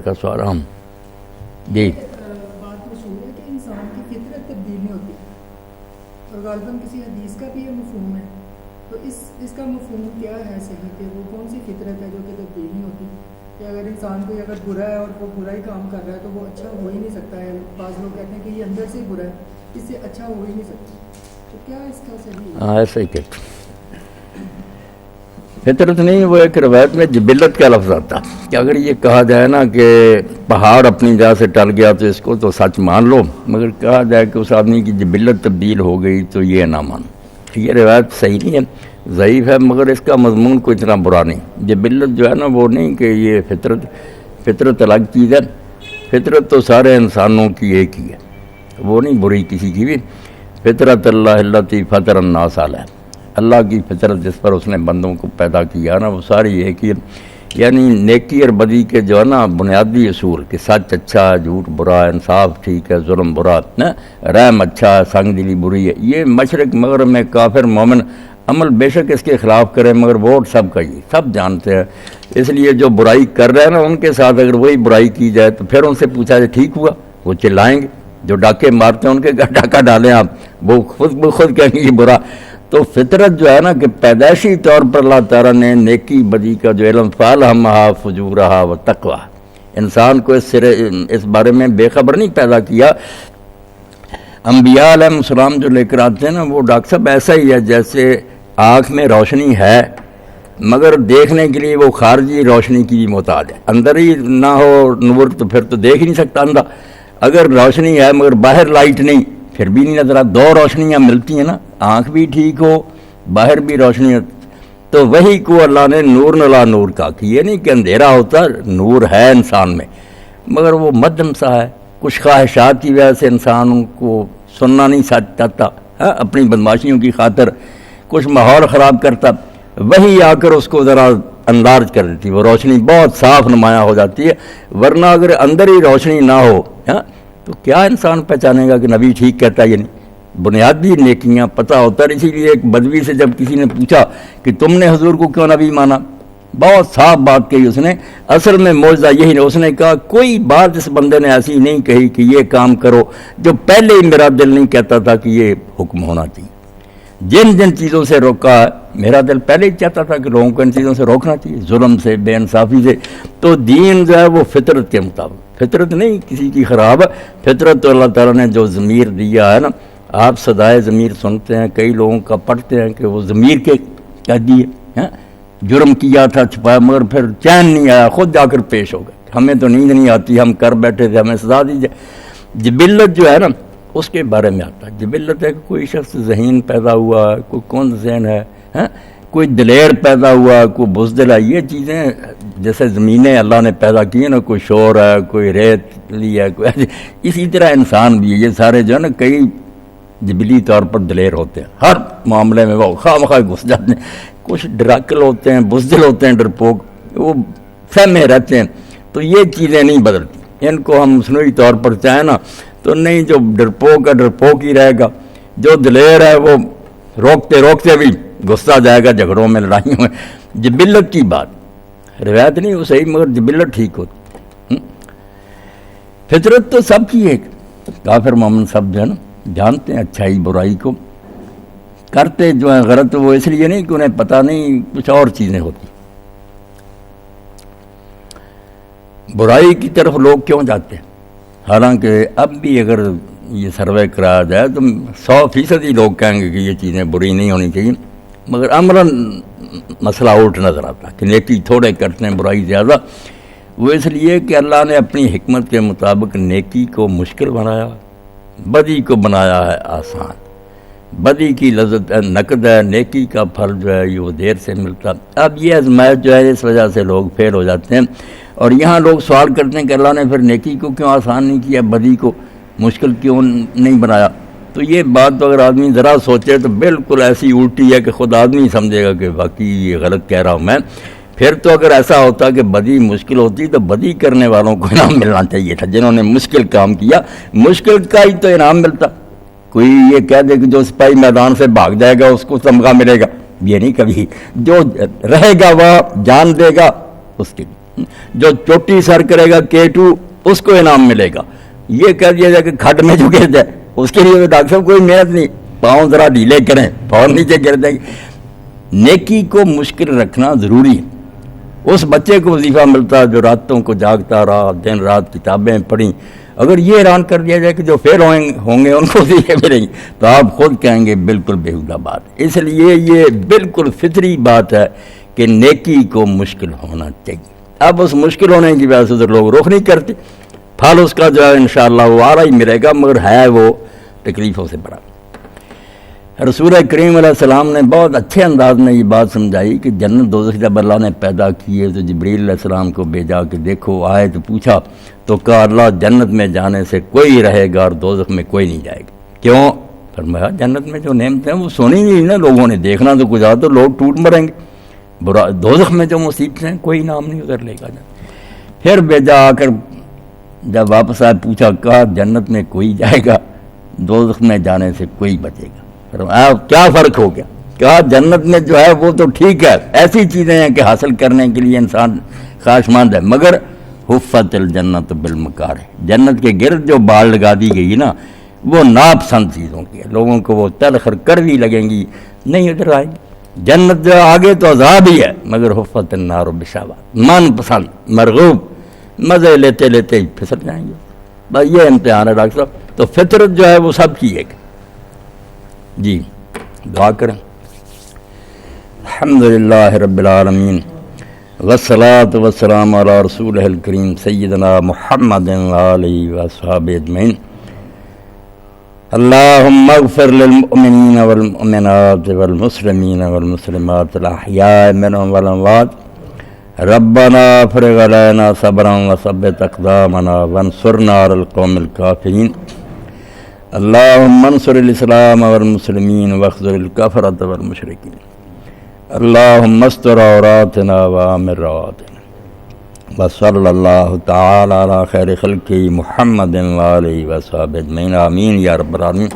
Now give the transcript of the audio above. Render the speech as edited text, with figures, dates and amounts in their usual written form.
کا سوال ہم جی بات مشہور ہے کہ انسان کی فطرت تبدیل نہیں ہوتی اور غالباً کسی حدیث کا بھی یہ مفہوم ہے، تو اس کا مفہوم کیا ہے صحیح کہ وہ کون سی فطرت ہے جو کہ تبدیل نہیں ہوتی؟ کہ اگر انسان کوئی اگر برا ہے اور وہ برا ہی کام کر رہا ہے تو وہ اچھا ہو ہی نہیں سکتا ہے. بعض لوگ کہتے ہیں کہ یہ اندر سے ہی برا ہے، اس سے اچھا ہو ہی نہیں سکتا، تو کیا اس کا صحیح ہے؟ ہاں ایسا ہی کہتے فطرت نہیں، وہ ایک روایت میں جبلت کا لفظ آتا کہ اگر یہ کہا جائے نا کہ پہاڑ اپنی جگہ سے ٹل گیا تو اس کو تو سچ مان لو، مگر کہا جائے کہ اس آدمی کی جبلت تبدیل ہو گئی تو یہ نہ مانو. یہ روایت صحیح نہیں ہے، ضعیف ہے، مگر اس کا مضمون کوئی اتنا برا نہیں. جبلت جو ہے نا وہ نہیں کہ یہ فطرت الگ چیز ہے. فطرت تو سارے انسانوں کی ایک ہی ہے، وہ نہیں بری کسی کی بھی. فطرت اللہ التی فطر الناس علیہ، اللہ کی فطرت جس پر اس نے بندوں کو پیدا کیا نا وہ ساری ایک ہی ہے. یعنی نیکی اور بدی کے جو ہے نا بنیادی اصول کہ سچ اچھا ہے، جھوٹ برا ہے، انصاف ٹھیک ہے، ظلم برا ہے، رحم اچھا ہے، سنگ دلی بری ہے. یہ مشرق مغرب میں کافر مومن عمل بے شک اس کے خلاف کرے مگر ووٹ سب کا ہی سب جانتے ہیں. اس لیے جو برائی کر رہے ہیں نا ان کے ساتھ اگر وہی برائی کی جائے تو پھر ان سے پوچھا جائے ٹھیک ہوا، وہ چلائیں گے. جو ڈاکے مارتے ہیں ان کے ڈاکہ ڈالیں آپ، وہ خود کہیں گے یہ برا. تو فطرت جو ہے نا کہ پیدائشی طور پر اللہ تعالیٰ نے نیکی بدی کا جو علم فالہمہا فجورہا و تقوی، انسان کو اس بارے میں بے خبر نہیں پیدا کیا. انبیاء علیہ السلام جو لے کر آتے ہیں نا وہ ڈاکٹر صاحب ایسا ہی ہے جیسے آنکھ میں روشنی ہے مگر دیکھنے کے لیے وہ خارجی روشنی کی بھی محتاج ہے. اندر ہی نہ ہو نور تو پھر تو دیکھ ہی نہیں سکتا اندھا. اگر روشنی ہے مگر باہر لائٹ نہیں پھر بھی نہیں نظر. دو روشنیاں ملتی ہیں نا، آنکھ بھی ٹھیک ہو باہر بھی روشنی ہو. تو وہی کو اللہ نے نور نلا نور کا کہ یہ نہیں کہ اندھیرا ہوتا، نور ہے انسان میں مگر وہ مدھم سا ہے. کچھ خواہشات کی وجہ سے انسان ان کو سننا نہیں چاہتا، اپنی بدماشیوں کی خاطر کچھ ماحول خراب کرتا، وہی آ کر اس کو ذرا انداز کر دیتی، وہ روشنی بہت صاف نمایاں ہو جاتی ہے. ورنہ اگر اندر ہی روشنی نہ ہو تو کیا انسان پہچانے گا کہ نبی ٹھیک کہتا ہے؟ یہ نہیں بنیادی نیکیاں پتہ ہوتا ہے. اسی لیے ایک بدوی سے جب کسی نے پوچھا کہ تم نے حضور کو کیوں نبی مانا، بہت صاف بات کہی اس نے. اصل میں معجزہ یہی نہیں، اس نے کہا کوئی بات اس بندے نے ایسی نہیں کہی کہ یہ کام کرو جو پہلے ہی میرا دل نہیں کہتا تھا کہ یہ حکم ہونا چاہیے. جن چیزوں سے روکا میرا دل پہلے ہی چاہتا تھا کہ لوگوں کو ان چیزوں سے روکنا چاہیے، ظلم سے، بے انصافی سے. تو دین جو ہے وہ فطرت کے مطابق، فطرت نہیں کسی کی خراب. فطرت تو اللہ تعالیٰ نے جو ضمیر دیا ہے نا، آپ صدائے ضمیر سنتے ہیں، کئی لوگوں کا پڑھتے ہیں کہ وہ ضمیر کے کہہ دیے جرم کیا تھا چھپایا مگر پھر چین نہیں آیا، خود جا کر پیش ہو گئے، ہمیں تو نیند نہیں آتی، ہم کر بیٹھے تھے، ہمیں سزا دیجیے. جبلت جو ہے نا اس کے بارے میں آتا ہے. جبلت ہے کہ کوئی شخص ذہین پیدا ہوا ہے، کوئی کون ذہن ہے، کوئی دلیر پیدا ہوا ہے، کوئی بزدل ہے. یہ چیزیں جیسے زمینیں اللہ نے پیدا کی ہیں نا، کوئی شور ہے، کوئی ریت لی ہے، کوئی اسی طرح انسان بھی ہے. یہ سارے جو ہے نا کئی جبلی طور پر دلیر ہوتے ہیں، ہر معاملے میں وہ خواہ مخواہ گھس جاتے ہیں. کچھ ڈراکل ہوتے ہیں، بزدل ہوتے ہیں، ڈرپوک، وہ فہمے رہتے ہیں. تو یہ چیزیں نہیں بدلتی. ان کو ہم مصنوعی طور پر چاہیں نا تو نہیں، جو ڈرپوک ہے ڈرپوک ہی رہے گا، جو دلیر ہے وہ روکتے روکتے بھی گھستا جائے گا جھگڑوں میں، لڑائیوں میں. جبلت کی بات روایت نہیں وہ صحیح مگر جبلت ٹھیک ہوتی. فطرت تو سب کی ایک، کافر مومن سب جو ہے نا جانتے ہیں اچھائی برائی کو، کرتے جو ہیں غلط وہ اس لیے نہیں کہ انہیں پتہ نہیں کچھ اور چیزیں ہوتی. برائی کی طرف لوگ کیوں جاتے ہیں؟ حالانکہ اب بھی اگر یہ سروے کرایا جائے تو 100% ہی لوگ کہیں گے کہ یہ چیزیں بری نہیں ہونی چاہیے، مگر عملاً مسئلہ الٹ نظر آتا کہ نیکی تھوڑے کرتے ہیں برائی زیادہ. وہ اس لیے کہ اللہ نے اپنی حکمت کے مطابق نیکی کو مشکل بنایا، بدی کو بنایا ہے آسان. بدی کی لذت نقد ہے، نیکی کا پھل جو ہے یہ وہ دیر سے ملتا. اب یہ آزمائش جو ہے اس وجہ سے لوگ فیل ہو جاتے ہیں. اور یہاں لوگ سوال کرتے ہیں کہ اللہ نے پھر نیکی کو کیوں آسان نہیں کیا، بدی کو مشکل کیوں نہیں بنایا. تو یہ بات تو اگر آدمی ذرا سوچے تو بالکل ایسی الٹی ہے کہ خود آدمی سمجھے گا کہ واقعی یہ غلط کہہ رہا ہوں میں. پھر تو اگر ایسا ہوتا کہ بدی مشکل ہوتی تو بدی کرنے والوں کو انعام ملنا چاہیے تھا، جنہوں نے مشکل کام کیا مشکل کا ہی تو انعام ملتا. کوئی یہ کہہ دے کہ جو سپاہی میدان سے بھاگ جائے گا اس کو تمغہ ملے گا، یہ نہیں کبھی. جو رہے گا وہ جان دے گا اس کے لیے. جو چوٹی سر کرے گا K2 اس کو انعام ملے گا. یہ کہہ دیا جائے کہ کھڈ میں جو گر جائے اس کے لیے ڈاکٹر صاحب کوئی محنت نہیں, پاؤں ذرا ڈھیلے کریں فوراً نیچے گر جائیں گے. نیکی کو مشکل رکھنا ضروری ہے. اس بچے کو وظیفہ ملتا جو راتوں کو جاگتا رہا, دن رات کتابیں پڑھیں, اگر یہ اعلان کر دیا جائے کہ جو فیل ہوں گے ان کو وظیفے ملیں گے تو آپ خود کہیں گے بالکل بیہودہ بات. اس لیے یہ بالکل فطری بات ہے کہ نیکی کو مشکل ہونا چاہیے. اب اس مشکل ہونے کی وجہ سے تو لوگ رخ نہیں کرتے, پھل اس کا جو ہے انشاءاللہ وہ آ رہا ہی ملے گا, مگر ہے وہ تکلیفوں سے بڑا. رسول کریم علیہ السلام نے بہت اچھے انداز میں یہ بات سمجھائی کہ جنت دوزخ جب اللہ نے پیدا کیے تو جبریل علیہ السلام کو بھیجا کہ دیکھو, آئے تو پوچھا تو کہا اللہ جنت میں جانے سے کوئی رہے گا اور دوزخ میں کوئی نہیں جائے گا. کیوں؟ فرمایا جنت میں جو نعمتیں ہیں وہ سونی نہیں نا, لوگوں نے دیکھنا تو کچھ تو لوگ ٹوٹ مریں گے. دوزخ میں جو مصیبتیں ہیں کوئی نام نہیں ادھر لے گا. پھر بھیجا آ کر جب واپس آئے پوچھا, کہا جنت میں کوئی جائے گا, دوزخ میں جانے سے کوئی بچے گا. کیا فرق ہو گیا؟ کہا جنت میں جو ہے وہ تو ٹھیک ہے, ایسی چیزیں ہیں کہ حاصل کرنے کے لیے انسان خواہشمند ہے, مگر حفت الجنت بالمکارہ, جنت کے گرد جو بال لگا دی گئی نا وہ ناپسند چیزوں کی ہے, لوگوں کو وہ تلخ اور کڑوی لگیں گی, نہیں ادھر آئیں گی. جنت جو آگے تو عذاب ہی ہے, مگر حفت النار بشہوات, من پسند مرغوب, مزے لیتے لیتے ہی پھسل جائیں گے. بس یہ امتحان ہے ڈاکٹر صاحب. تو فطرت جو ہے وہ سب کی ایک. جی دعا کریں. الحمدللہ رب العالمین والصلاة والسلام علی رسولہ الکریم سیدنا محمد وآلہ وصحبہ اجمعین. اللہم اغفر للمؤمنین والمؤمنات والمسلمین والمسلمات الاحیاء منہم والاموات. ربنا افرغ علینا صبرا وثبت اقدامنا وانصرنا علی القوم الکافرین. اللہم انصر الاسلام والمسلمین واخذل الکفرۃ والمشرکین. اللہم استر عوراتنا وآمن رواتنا. وصلی اللہ تعالی علی خیر خلقہ محمد وآلہ وصحبہ اجمعین. آمین یا رب العالمین.